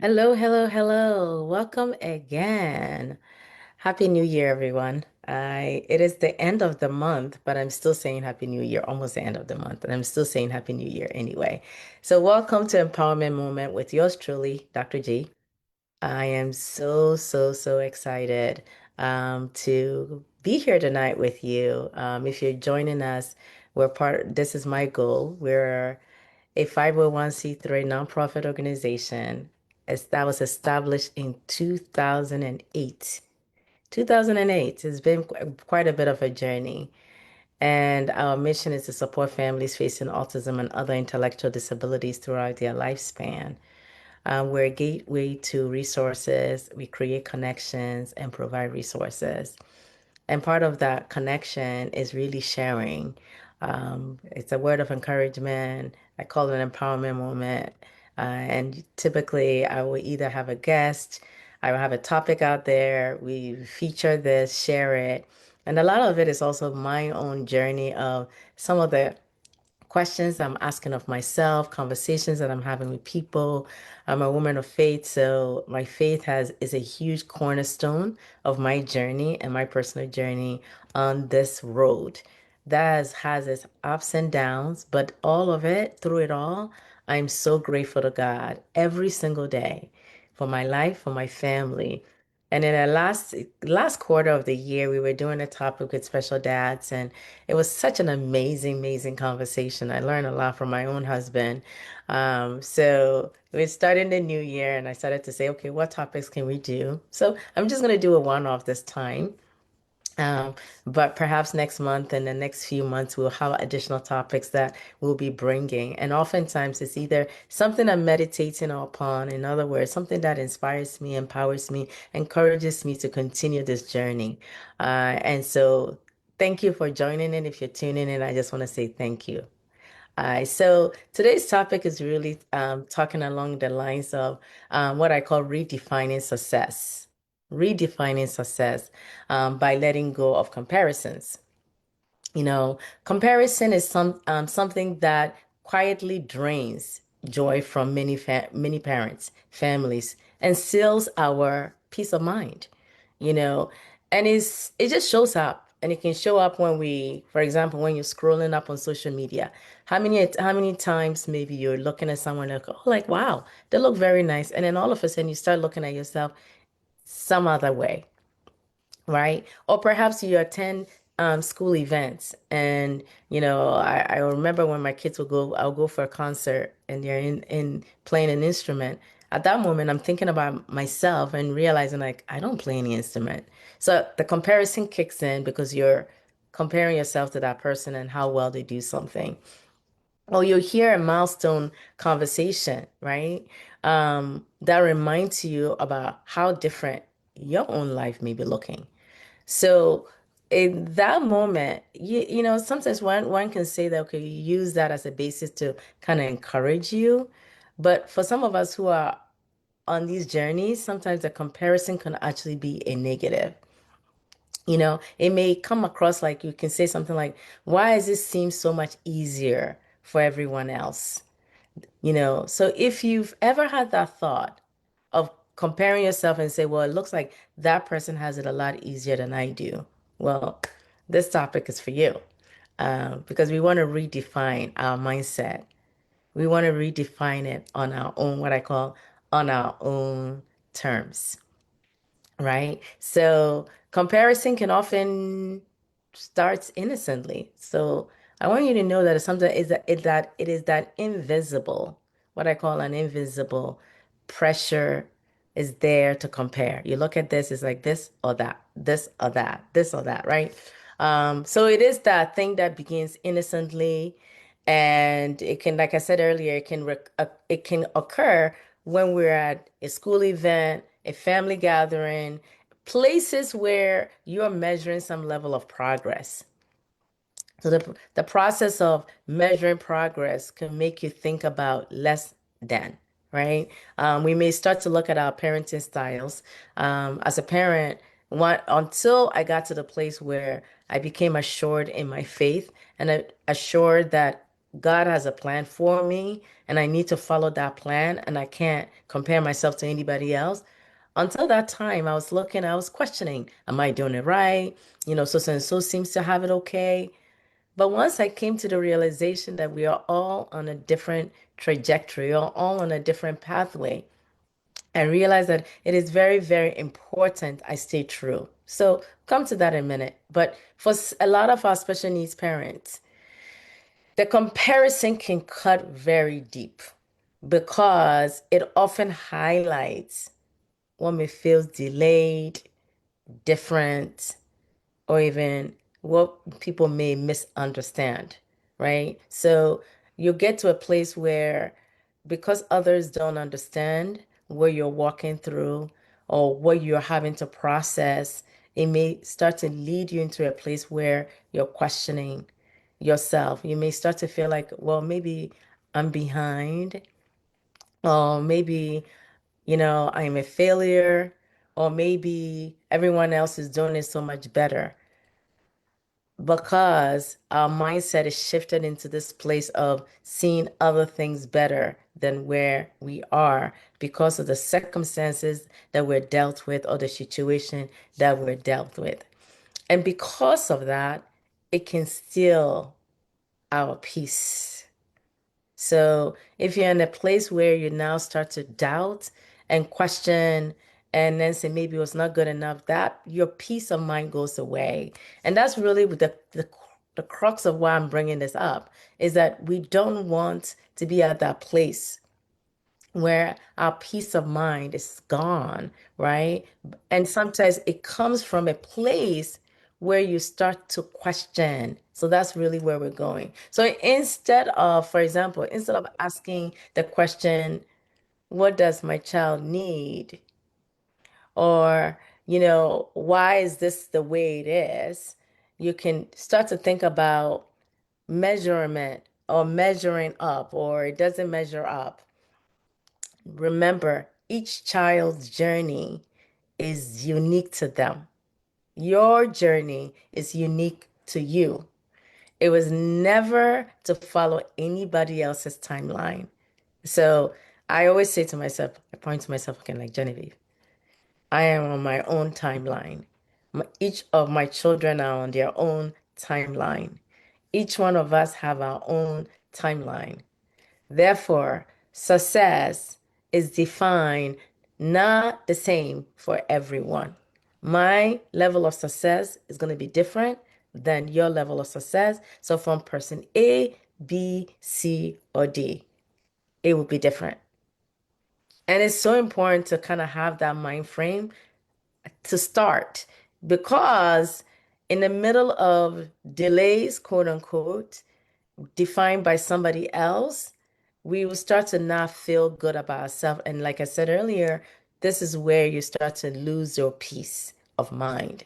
Hello, hello, hello. Welcome again. Happy New Year, everyone. It is the end of the month, but I'm still saying Happy New Year, almost the end of the month, and I'm still saying Happy New Year anyway. So welcome to Empowerment Moment with yours truly, Dr. G. I am so excited to be here tonight with you. If you're joining us, this is my goal. We're a 501(c)(3) nonprofit organization that was established in 2008. 2008 has been quite a bit of a journey, and our mission is to support families facing autism and other intellectual disabilities throughout their lifespan. We're a gateway to resources, we create connections and provide resources. And part of that connection is really sharing. It's a word of encouragement. I call it an empowerment moment. And typically, I will either have a guest, I will have a topic out there, we feature this, share it. And a lot of it is also my own journey of some of the questions I'm asking of myself, conversations that I'm having with people. I'm a woman of faith, so my faith has is a huge cornerstone of my journey and my personal journey on this road. Has its ups and downs, but all of it, through it all, I'm so grateful to God every single day for my life, for my family. And in the last quarter of the year, we were doing a topic with special dads, and it was such an amazing conversation. I learned a lot from my own husband. So we started the new year, and I started to say, okay, what topics can we do? So I'm just going to do a one-off this time. Um, but perhaps next month and the next few months, we'll have additional topics that we'll be bringing. And oftentimes, it's either something I'm meditating upon, in other words, something that inspires me, empowers me, encourages me to continue this journey. And so, thank you for joining in. If you're tuning in, I just want to say thank you. So today's topic is really talking along the lines of what I call redefining success. Redefining success by letting go of comparisons. You know, comparison is something that quietly drains joy from many parents, families, and steals our peace of mind. You know, and it just shows up, and it can show up when for example, when you're scrolling up on social media. How many times maybe you're looking at someone like, oh, like wow, they look very nice, and then all of a sudden you start looking at yourself some other way, right? Or perhaps you attend school events, and I remember when my kids I'll go for a concert and they're in playing an instrument. At that moment, I'm thinking about myself and realizing like I don't play any instrument. So the comparison kicks in because you're comparing yourself to that person and how well they do something. Or you'll hear a milestone conversation, right? That reminds you about how different your own life may be looking. So in that moment, sometimes one can say that, okay, you use that as a basis to kind of encourage you. But for some of us who are on these journeys, sometimes the comparison can actually be a negative. It may come across like you can say something like, why does this seem so much easier for everyone else? So if you've ever had that thought of comparing yourself and say, well, it looks like that person has it a lot easier than I do. Well, this topic is for you because we want to redefine our mindset. We want to redefine it on our own, what I call on our own terms, right? So comparison can often starts innocently. So I want you to know that sometimes that it is that invisible, what I call an invisible pressure is there to compare. You look at this, it's like this or that, this or that, this or that, right? So it is that thing that begins innocently, and it can, like I said earlier, it can occur when we're at a school event, a family gathering, places where you're measuring some level of progress. So the process of measuring progress can make you think about less than, right? We may start to look at our parenting styles. As a parent, until I got to the place where I became assured in my faith and assured that God has a plan for me and I need to follow that plan and I can't compare myself to anybody else. Until that time, I was looking, I was questioning, am I doing it right? So and so seems to have it okay. But once I came to the realization that we are all on a different trajectory, or all on a different pathway, I realized that it is very, very important I stay true. So come to that in a minute. But for a lot of our special needs parents, the comparison can cut very deep because it often highlights what may feel delayed, different, or even what people may misunderstand, right? So you get to a place where because others don't understand what you're walking through or what you're having to process, it may start to lead you into a place where you're questioning yourself. You may start to feel like, well, maybe I'm behind, or maybe, I'm a failure, or maybe everyone else is doing it so much better because our mindset is shifted into this place of seeing other things better than where we are because of the circumstances that we're dealt with or the situation that we're dealt with. And because of that, it can steal our peace. So if you're in a place where you now start to doubt and question and then say maybe it was not good enough, that your peace of mind goes away. And that's really the crux of why I'm bringing this up is that we don't want to be at that place where our peace of mind is gone, right? And sometimes it comes from a place where you start to question. So that's really where we're going. So instead of, for example, instead of asking the question, what does my child need? Or, why is this the way it is? You can start to think about measurement or measuring up, or it doesn't measure up. Remember, each child's journey is unique to them. Your journey is unique to you. It was never to follow anybody else's timeline. So I always say to myself, I point to myself again, like Genevieve, I am on my own timeline. Each of my children are on their own timeline. Each one of us have our own timeline. Therefore, success is defined not the same for everyone. My level of success is going to be different than your level of success. So, from person A, B, C, or D, it will be different. And it's so important to kind of have that mind frame to start because in the middle of delays, quote unquote, defined by somebody else, we will start to not feel good about ourselves. And like I said earlier, this is where you start to lose your peace of mind.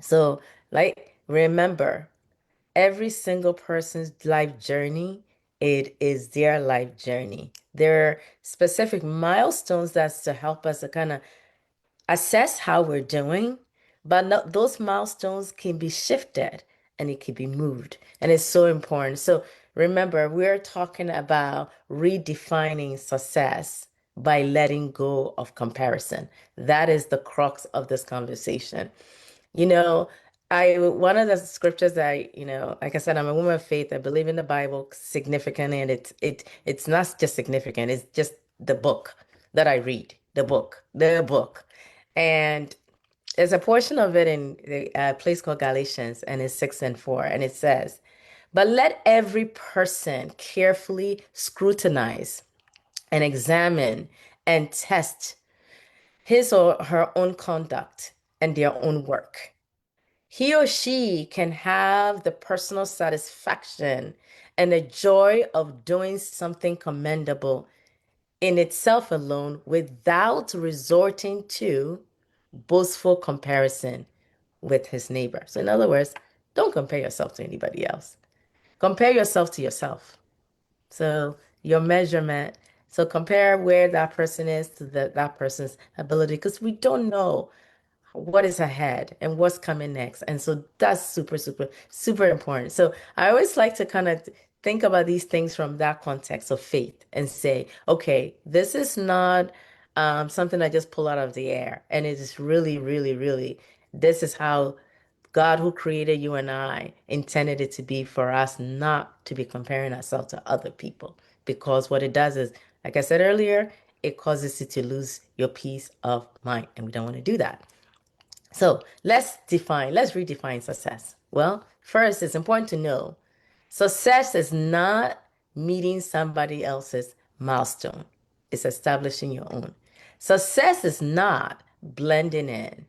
So, like, remember, every single person's life journey, it is their life journey. There are specific milestones that's to help us to kind of assess how we're doing, but no, those milestones can be shifted and it can be moved. And it's so important. So remember, we're talking about redefining success by letting go of comparison. That is the crux of this conversation. You know, one of the scriptures that like I said, I'm a woman of faith. I believe in the Bible significantly, and it's not just significant, it's just the book that I read, the book. And there's a portion of it in a place called Galatians, and it's 6 and 4, and it says, "But let every person carefully scrutinize and examine and test his or her own conduct and their own work. He or she can have the personal satisfaction and the joy of doing something commendable in itself alone without resorting to boastful comparison with his neighbor." So, in other words, don't compare yourself to anybody else. Compare yourself to yourself. So, your measurement. So, compare where that person is to that person's ability because we don't know what is ahead and what's coming next. And so that's super, super, super important. So I always like to kind of think about these things from that context of faith and say, okay, this is not something I just pull out of the air. And it is really, really, really, this is how God, who created you and I, intended it to be for us not to be comparing ourselves to other people. Because what it does is, like I said earlier, it causes you to lose your peace of mind. And we don't want to do that. So let's redefine success. Well, first, it's important to know success is not meeting somebody else's milestone, it's establishing your own. Success is not blending in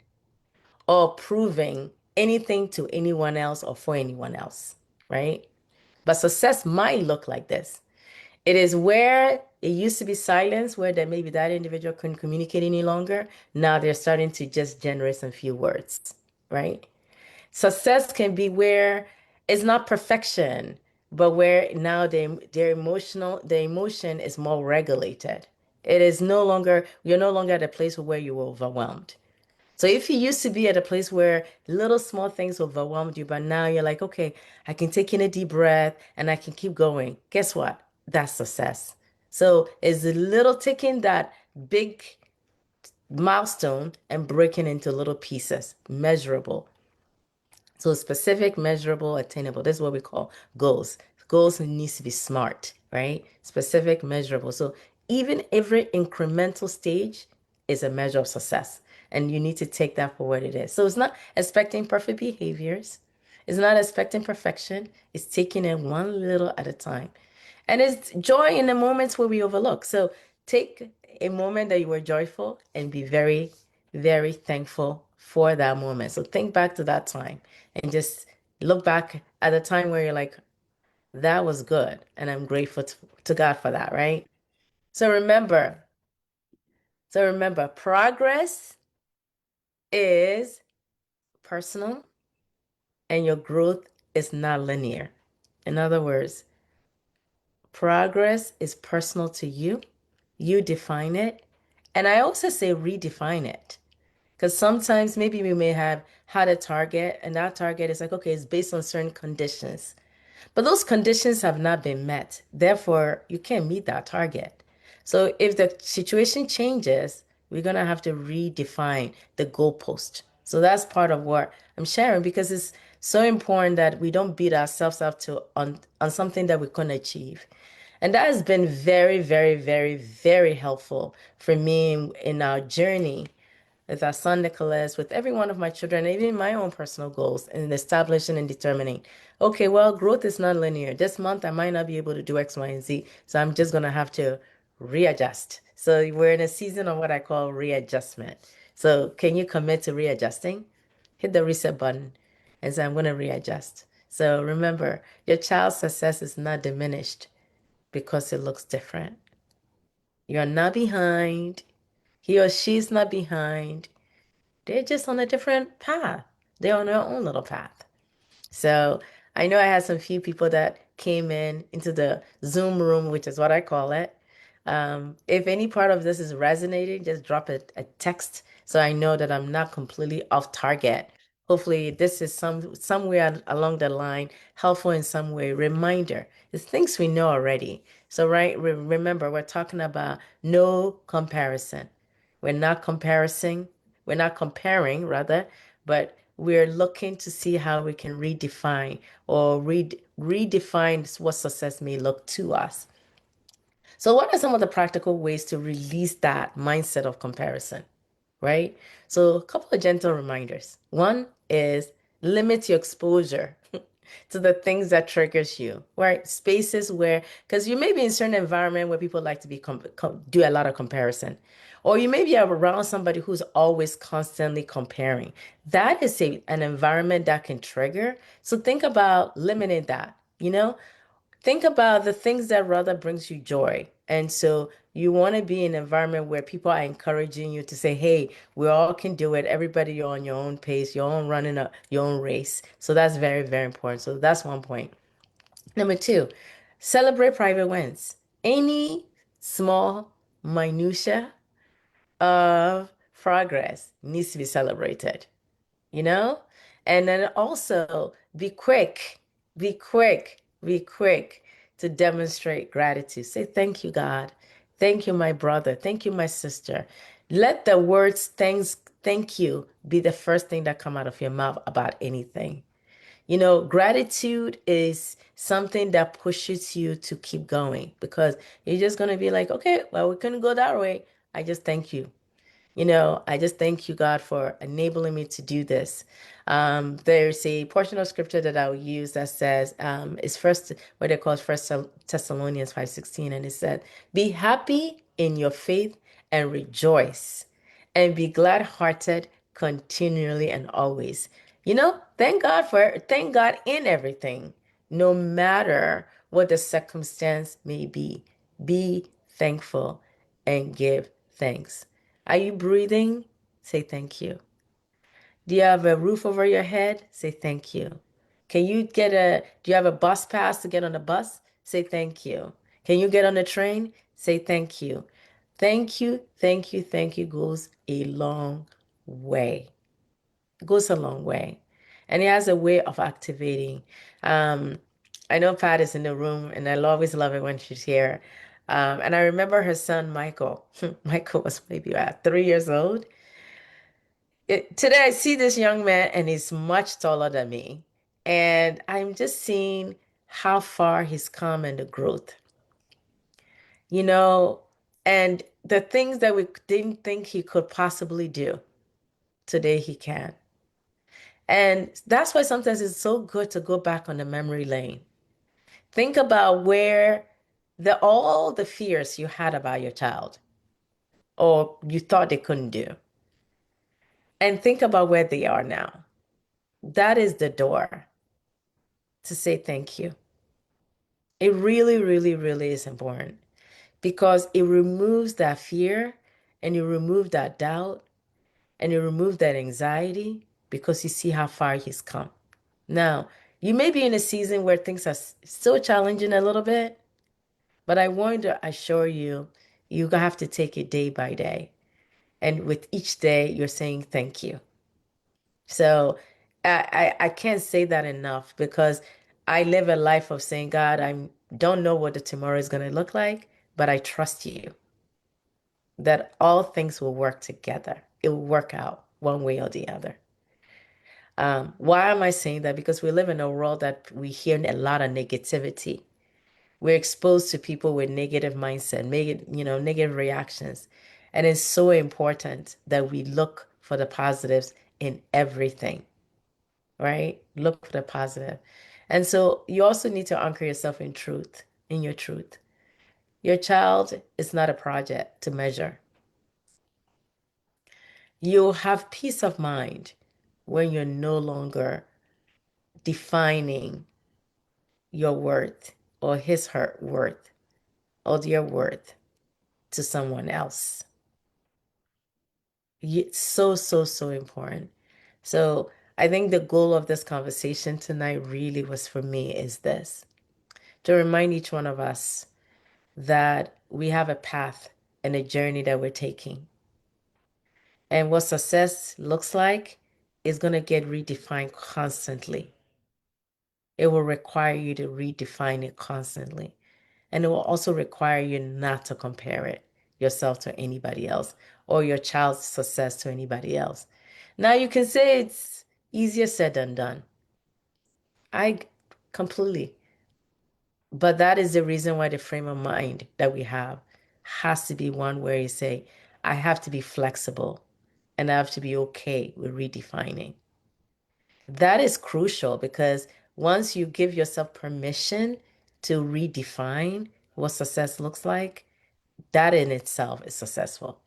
or proving anything to anyone else or for anyone else, right? But success might look like this. It is where it used to be silence, where that maybe that individual couldn't communicate any longer. Now they're starting to just generate some few words, right? Success can be where it's not perfection, but where now their emotion is more regulated. It is no longer, you're no longer at a place where you were overwhelmed. So if you used to be at a place where little small things overwhelmed you, but now you're like, okay, I can take in a deep breath and I can keep going. Guess what? That's success. So it's the little taking that big milestone and breaking into little pieces, measurable. So specific, measurable, attainable. This is what we call goals. Goals needs to be smart, right? Specific, measurable. So even every incremental stage is a measure of success. And you need to take that for what it is. So it's not expecting perfect behaviors. It's not expecting perfection. It's taking it one little at a time. And it's joy in the moments where we overlook. So take a moment that you were joyful and be very, very thankful for that moment. So think back to that time and just look back at the time where you're like, that was good. And I'm grateful to God for that, right? So remember, progress is personal and your growth is not linear. In other words, progress is personal to you. You define it. And I also say redefine it. Because sometimes maybe we may have had a target, and that target is like, okay, it's based on certain conditions. But those conditions have not been met. Therefore, you can't meet that target. So if the situation changes, we're going to have to redefine the goalpost. So that's part of what I'm sharing because it's so important that we don't beat ourselves up to on something that we couldn't achieve. And that has been very, very, very, very helpful for me in our journey with our son Nicholas, with every one of my children, even my own personal goals, and establishing and determining, okay, well, growth is not linear. This month I might not be able to do X, Y, and Z. So I'm just gonna have to readjust. So we're in a season of what I call readjustment. So can you commit to readjusting? Hit the reset button and say, I'm gonna readjust. So remember, your child's success is not diminished because it looks different. You're not behind. He or she's not behind. They're just on a different path. They're on their own little path. So I know I had some few people that came in into the Zoom room, which is what I call it. If any part of this is resonating, just drop a text so I know that I'm not completely off target. Hopefully, this is somewhere along the line helpful in some way. Reminder, it's things we know already. So remember, we're talking about no comparison. We're not comparison. We're not comparing, rather, but we're looking to see how we can redefine or redefine what success may look to us. So, what are some of the practical ways to release that mindset of comparison, right? So, a couple of gentle reminders. One is limit your exposure to the things that triggers you, right? Spaces where, because you may be in certain environment where people like to be do a lot of comparison, or you may be around somebody who's always constantly comparing. That is an environment that can trigger. So think about limiting that, think about the things that rather brings you joy. And so you want to be in an environment where people are encouraging you to say, hey, we all can do it. Everybody, you're on your own pace. You're on running your own race. So that's very, very important. So that's one point. Number two, celebrate private wins. Any small minutia of progress needs to be celebrated, you know? And then also be quick, be quick to demonstrate gratitude. Say, thank you, God. Thank you, my brother. Thank you, my sister. Let the words thank you be the first thing that come out of your mouth about anything. Gratitude is something that pushes you to keep going because you're just going to be like, okay, well, we couldn't go that way. I just thank you. I just thank you, God, for enabling me to do this. There's a portion of scripture that I'll use that says, it's first what they call First Thessalonians 5:16, and it said, "Be happy in your faith and rejoice, and be glad-hearted continually and always." Thank God in everything, no matter what the circumstance may be. Be thankful and give thanks. Are you breathing? Say thank you. Do you have a roof over your head? Say thank you. Do you have a bus pass to get on a bus? Say thank you. Can you get on a train? Say thank you. Thank you, thank you, thank you goes a long way. It goes a long way. And it has a way of activating. Um, I know Pat is in the room, and I always love it when she's here. And I remember her son, Michael. Michael was maybe 3 years old. Today, I see this young man, and he's much taller than me. And I'm just seeing how far he's come and the growth, you know, and the things that we didn't think he could possibly do, today he can. And that's why sometimes it's so good to go back on the memory lane. Think about where all the fears you had about your child or you thought they couldn't do, and think about where they are now. That is the door to say thank you. It really, really, really is important because it removes that fear and you remove that doubt and you remove that anxiety because you see how far he's come. Now, you may be in a season where things are still challenging a little bit, but I want to assure you, you have to take it day by day. And with each day, you're saying thank you. So I can't say that enough because I live a life of saying, God, I don't know what the tomorrow is going to look like, but I trust you that all things will work together. It will work out one way or the other. Why am I saying that? Because we live in a world that we hear a lot of negativity. We're exposed to people with negative mindset, negative reactions. And it's so important that we look for the positives in everything, right? Look for the positive. And so you also need to anchor yourself in truth, in your truth. Your child is not a project to measure. You'll have peace of mind when you're no longer defining your worth or her worth or your worth to someone else. It's so, so, so important. So I think the goal of this conversation tonight really was for me is this, to remind each one of us that we have a path and a journey that we're taking. And what success looks like is going to get redefined constantly. It will require you to redefine it constantly. And it will also require you not to compare it yourself to anybody else or your child's success to anybody else. Now you can say it's easier said than done. I completely. But that is the reason why the frame of mind that we have has to be one where you say, I have to be flexible and I have to be okay with redefining. That is crucial because once you give yourself permission to redefine what success looks like, that in itself is successful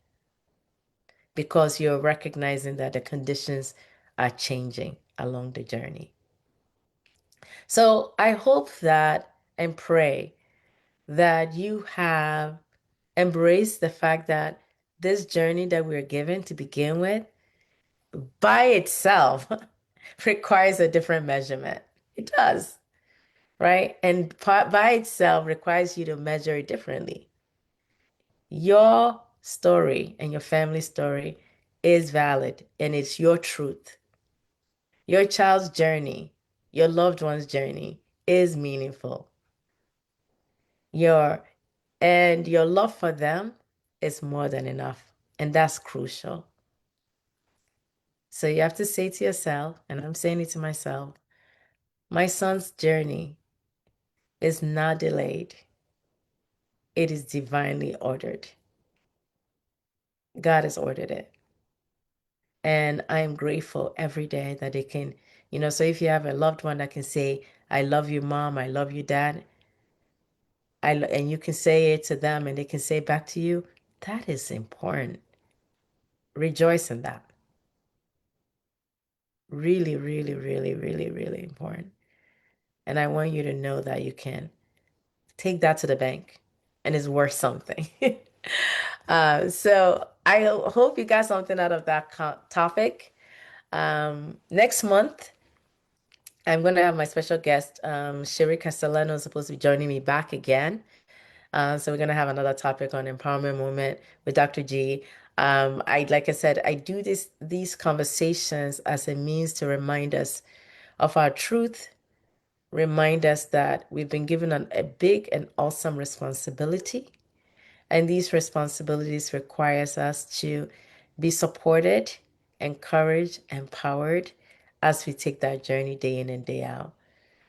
because you're recognizing that the conditions are changing along the journey. So I hope that and pray that you have embraced the fact that this journey that we're given to begin with by itself requires a different measurement. It does, right? And by itself requires you to measure it differently. Your story and your family story is valid and it's your truth. Your child's journey, your loved one's journey is meaningful. Your and your love for them is more than enough. And that's crucial. So you have to say to yourself, and I'm saying it to myself, my son's journey is not delayed. It is divinely ordered. God has ordered it. And I am grateful every day that they can, so if you have a loved one that can say, I love you, mom, I love you, dad, and you can say it to them and they can say it back to you, that is important. Rejoice in that. Really, really, really, really, really important. And I want you to know that you can take that to the bank and it's worth something. So I hope you got something out of that topic. Next month, I'm going to have my special guest, Sherry Castellano, is supposed to be joining me back again. So we're going to have another topic on empowerment moment with Dr. G. Like I said, I do these conversations as a means to remind us of our truth, remind us that we've been given a big and awesome responsibility. And these responsibilities requires us to be supported, encouraged, empowered as we take that journey day in and day out.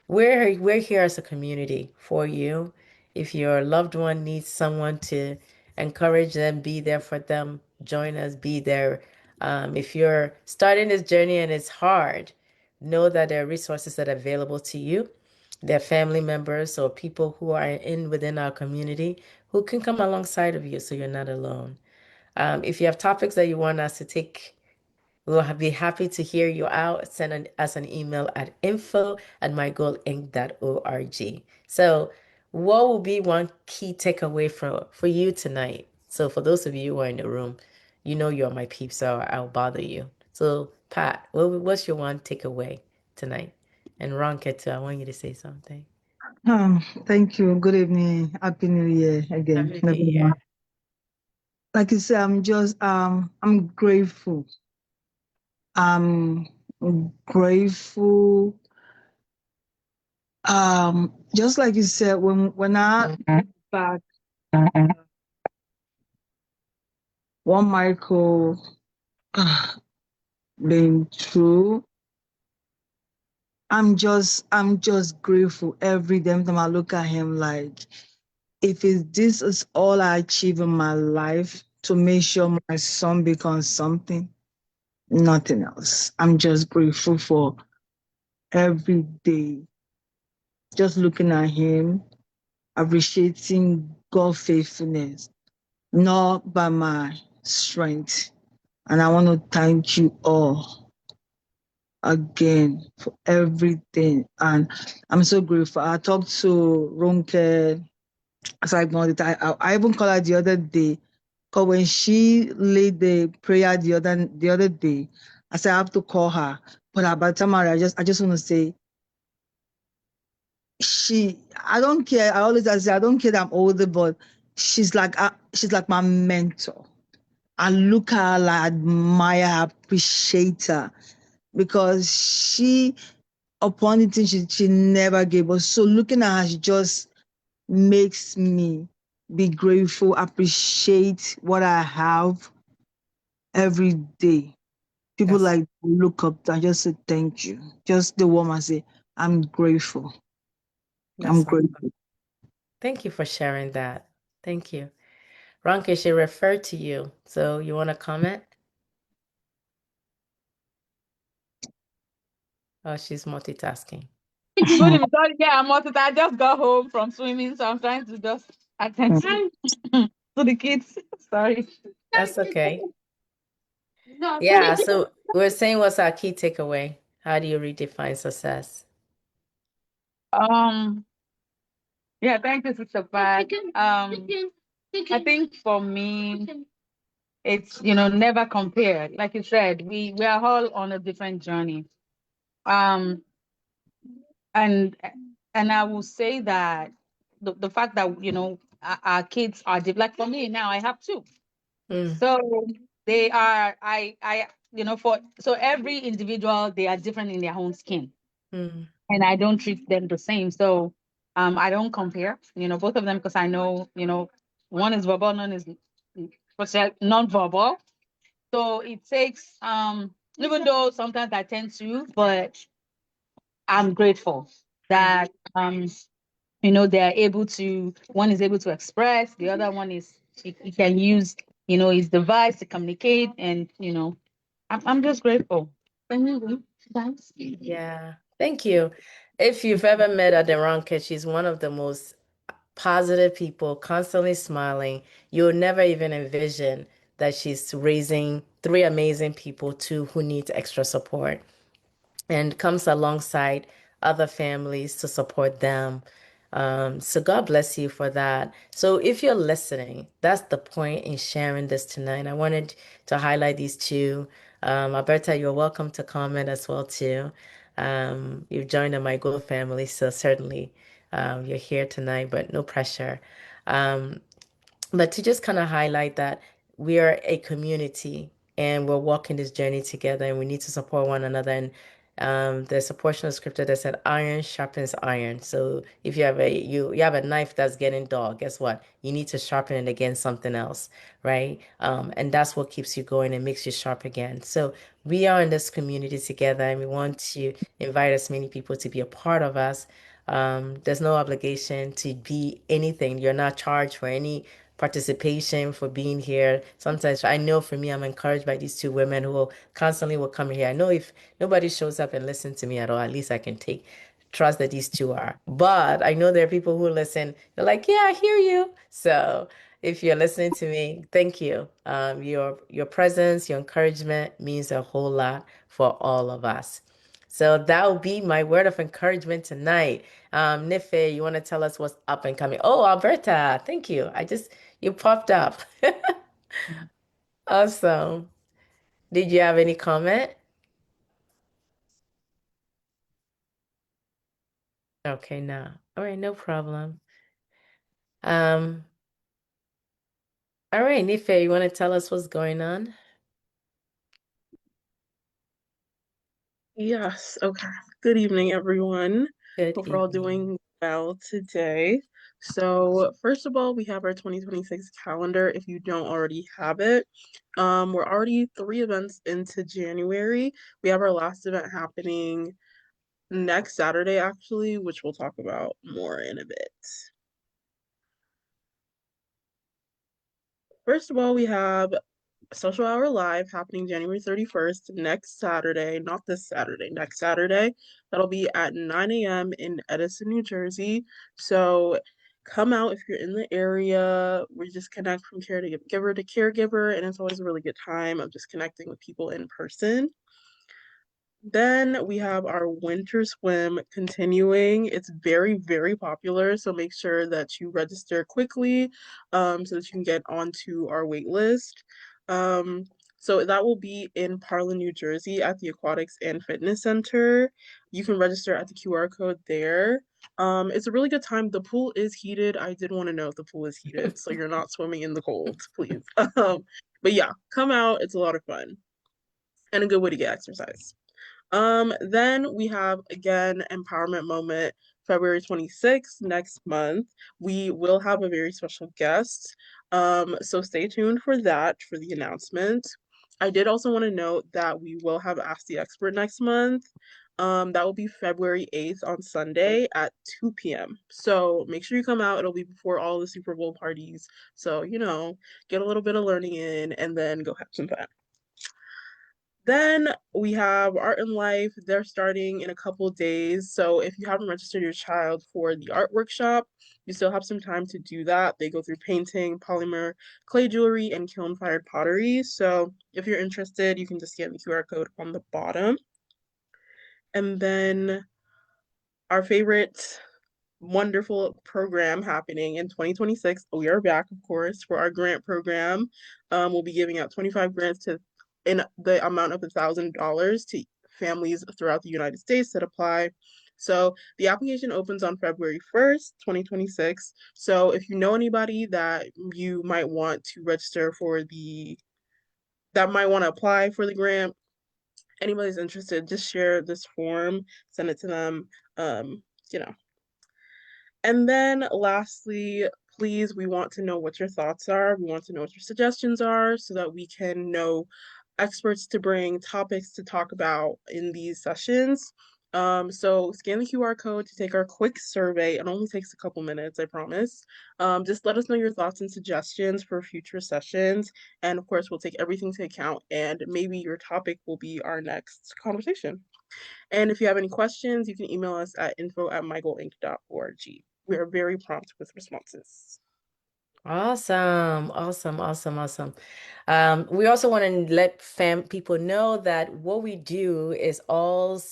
We're here as a community for you. If your loved one needs someone to encourage them, be there for them, join us, be there. If you're starting this journey and it's hard, know that there are resources that are available to you. There are family members or people who are within our community who can come alongside of you so you're not alone. If you have topics that you want us to take, we'll be happy to hear you out. Us an email at info@mygoalinc.org. So, what will be one key takeaway for you tonight? So, for those of you who are in the room, you know you're my peeps, so I'll bother you. So, Pat, what's your one takeaway tonight? And Ronke too, I want you to say something. Thank you. Good evening. Happy New Year again, Happy New everyone. Year. Like you said, I'm grateful. I'm grateful. Just like you said, when I look back, what Michael been through, I'm just grateful every damn time I look at him. Like, if this is all I achieve in my life to make sure my son becomes something, nothing else. I'm just grateful for every day, just looking at him, appreciating God's faithfulness, not by my strength. And I want to thank you all again for everything. And I'm so grateful. I talked to Ronke, as I ignored it. I even called her the other day. Because when she laid the prayer the other day, I said I have to call her. But by the time I just want to say, I don't care. I say I don't care that I'm older, but she's like my mentor. I look at her, I admire her, appreciate her, because she, upon it, she never gave us. So looking at her, she just makes me be grateful, appreciate what I have every day. People That's like look up and just say thank you. Just the woman say, I'm grateful. I'm that's awesome. grateful. Thank you for sharing that. Thank you. Ronke, she referred to you. So you want to comment? Oh, she's multitasking. Good evening. Sorry, yeah, I just got home from swimming, so I'm trying to just attend to the kids. Sorry. That's okay. Yeah, so we're saying what's our key takeaway? How do you redefine success? Um, yeah, thank you, Sister Pat. I think for me, it's never compared. Like you said, we are all on a different journey. Um, and and I will say that the fact that our kids are like for me now, I have two. Mm, So they are I for so every individual, they are different in their own skin, mm, and I don't treat them the same. So I don't compare, both of them because I know, one is verbal, one is non-verbal. So it takes, even though sometimes I tend to, but I'm grateful that they're able to, one is able to express, the other one is he can use, his device to communicate, and I'm just grateful. Anyway, thanks. Yeah, thank you. If you've ever met Aderonke, she's one of the most positive people, constantly smiling. You'll never even envision that she's raising three amazing people too who need extra support and comes alongside other families to support them. So God bless you for that. So if you're listening, that's the point in sharing this tonight. I wanted to highlight these two. Alberta, you're welcome to comment as well too. You've joined the My Goal family, so certainly you're here tonight, but no pressure. Um, but to just kind of highlight that we are a community and we're walking this journey together and we need to support one another. And there's a portion of scripture that said iron sharpens iron. So if you have a knife that's getting dull, guess what? You need to sharpen it against something else, right? And that's what keeps you going and makes you sharp again. So we are in this community together and we want to invite as many people to be a part of us. There's no obligation to be anything. You're not charged for any participation, for being here. Sometimes I know for me, I'm encouraged by these two women who will constantly will come here. I know if nobody shows up and listen to me at all, at least I can take trust that these two are. But I know there are people who listen. They're like, yeah, I hear you. So if you're listening to me, thank you. Your presence, your encouragement means a whole lot for all of us. So that will be my word of encouragement tonight. Nife, you want to tell us what's up and coming? Oh, Alberta, thank you. You popped up. Awesome. Did you have any comment? Okay, no. All right, no problem. Um, all right, Nife, you want to tell us what's going on? Yes, okay. Good evening, everyone. Good Hope we're all evening. doing well today. So, first of all, we have our 2026 calendar if you don't already have it. We're already 3 events into January. We have our last event happening next Saturday, actually, which we'll talk about more in a bit. First of all, we have Social Hour Live happening January 31st, next Saturday, not this Saturday, next Saturday. That'll be at 9 a.m. in Edison, New Jersey. So come out if you're in the area. We just connect from caregiver to caregiver, and it's always a really good time of just connecting with people in person. Then we have our winter swim continuing. It's very, very popular, so make sure that you register quickly so that you can get onto our wait list. Um, so that will be in Parlin, New Jersey at the Aquatics and Fitness Center. You can register at the QR code there. It's a really good time. The pool is heated. I did want to know if the pool is heated, so you're not swimming in the cold, please. But yeah, come out. It's a lot of fun and a good way to get exercise. Then we have again Empowerment Moment, February 26th, next month. We will have a very special guest. So stay tuned for that for the announcement. I did also want to note that we will have Ask the Expert next month. That will be February 8th on Sunday at 2 p.m. So make sure you come out. It'll be before all the Super Bowl parties. So, get a little bit of learning in and then go have some fun. Then we have Art and Life. They're starting in a couple days. So if you haven't registered your child for the art workshop, you still have some time to do that. They go through painting, polymer, clay jewelry, and kiln fired pottery. So if you're interested, you can just scan the QR code on the bottom. And then our favorite wonderful program happening in 2026. We are back, of course, for our grant program. We'll be giving out 25 grants in the amount of $1,000 to families throughout the United States that apply. So the application opens on February 1st, 2026. So if you know anybody that you might want to register that might want to apply for the grant, anybody's interested, just share this form, send it to them. Um, you know, And then lastly, please, we want to know what your thoughts are. We want to know what your suggestions are so that we can know experts to bring, topics to talk about in these sessions. So scan the QR code to take our quick survey. It only takes a couple minutes, I promise. Just let us know your thoughts and suggestions for future sessions. And of course, we'll take everything to account, and maybe your topic will be our next conversation. And if you have any questions, you can email us at info@mygoalinc.org. We are very prompt with responses. Awesome, awesome, awesome, awesome. We also want to let fam people know that what we do is all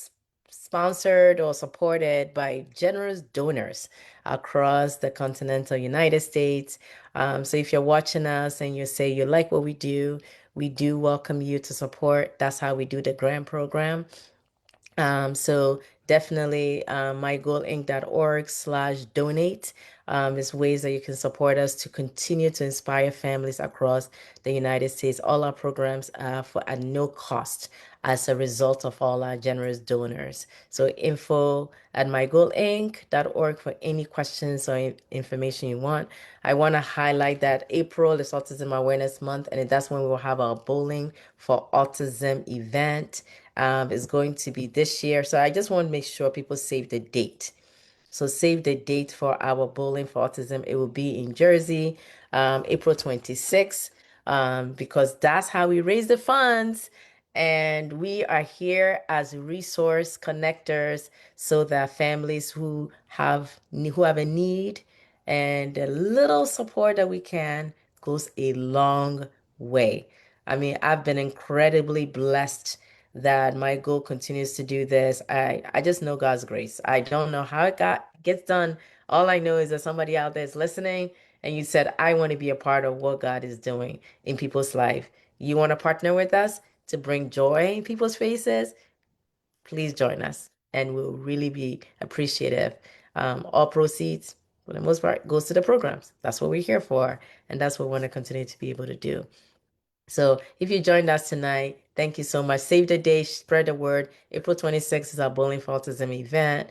sponsored or supported by generous donors across the continental United States. So if you're watching us and you say you like what we do welcome you to support. That's how we do the grant program. So definitely mygoalinc.org/donate is ways that you can support us to continue to inspire families across the United States. All our programs are for at no cost as a result of all our generous donors. So info@mygoalinc.org for any questions or information you want. I want to highlight that April is Autism Awareness Month, and that's when we will have our Bowling for Autism event. Is going to be this year. So I just want to make sure people save the date. So save the date for our Bowling for Autism. It will be in Jersey, April 26th, because that's how we raise the funds. And we are here as resource connectors so that families who have a need and a little support that we can goes a long way. I mean, I've been incredibly blessed that my goal continues to do this. I just know God's grace. I don't know how it gets done. All I know is that somebody out there is listening and you said, I want to be a part of what God is doing in people's life. You want to partner with us to bring joy in people's faces? Please join us and we'll really be appreciative. All proceeds, for the most part, goes to the programs. That's what we're here for. And that's what we want to continue to be able to do. So if you joined us tonight, thank you so much. Save the day, spread the word. April 26th is our Bowling for Autism event.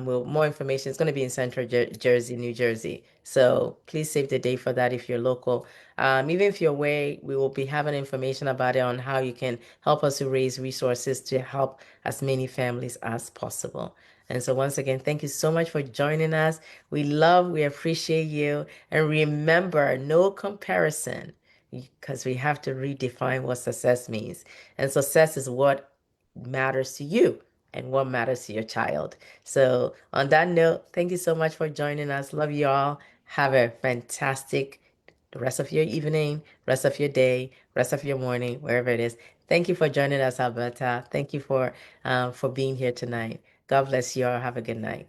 With more information, it's going to be in Central Jersey, New Jersey. So please save the day for that if you're local. Even if you're away, we will be having information about it on how you can help us to raise resources to help as many families as possible. And so once again, thank you so much for joining us. We appreciate you. And remember, no comparison because we have to redefine what success means. And success is what matters to you and what matters to your child. So, on that note, thank you so much for joining us. Love you all. Have a fantastic rest of your evening, rest of your day, rest of your morning, wherever it is. Thank you for joining us, Alberta. Thank you for being here tonight. God bless you all. Have a good night.